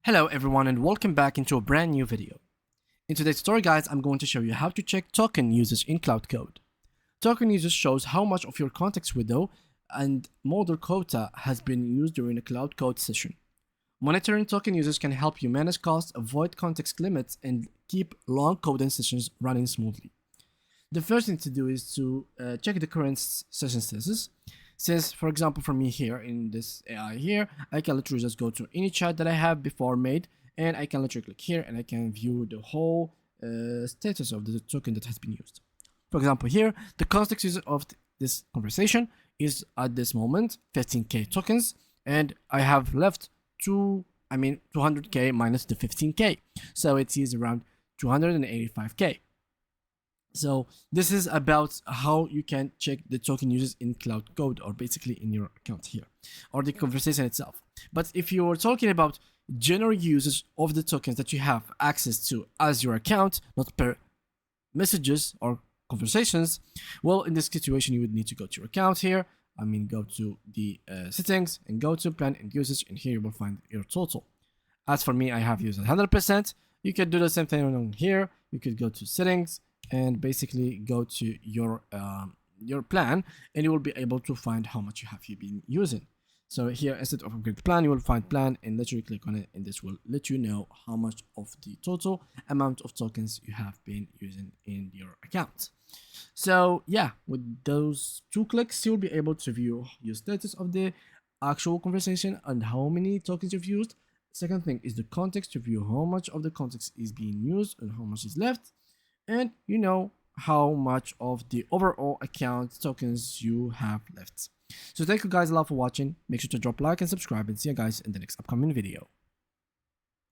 Hello everyone and welcome back into a brand new video. In today's tutorial guys, I'm going to show you how to check token usage in Cloud Code. Token usage shows how much of your context window and model quota has been used during a Cloud Code session. Monitoring token usage can help you manage costs, avoid context limits, and keep long coding sessions running smoothly. The first thing to do is to check the current session status. Since, for example, for me here in this AI here, I can literally just go to any chat that I have before made, and I can literally click here and I can view the whole status of the token that has been used. For example, here, the context usage of this conversation is at this moment 15k tokens, and I have left 200k minus the 15k, so it is around 285k. So this is about how you can check the token uses in Cloud Code, or basically in your account here, or the conversation itself. But if you are talking about general usage of the tokens that you have access to as your account, not per messages or conversations, well, in this situation, you would need to go to your account here. Go to the settings and go to plan and usage, and here you will find your total. As for me, I have used 100%. You can do the same thing on here. You could go to settings and basically go to your plan, and you will be able to find how much you been using. So here, instead of upgrade plan, you will find plan and literally click on it, and this will let you know how much of the total amount of tokens you have been using in your account. So yeah, with those 2 clicks, you'll be able to view your status of the actual conversation and how many tokens you've used. Second thing is the context, to view how much of the context is being used and how much is left, and you know how much of the overall account tokens you have left. So thank you guys a lot for watching. Make sure to drop a like and subscribe, and see you guys in the next upcoming video.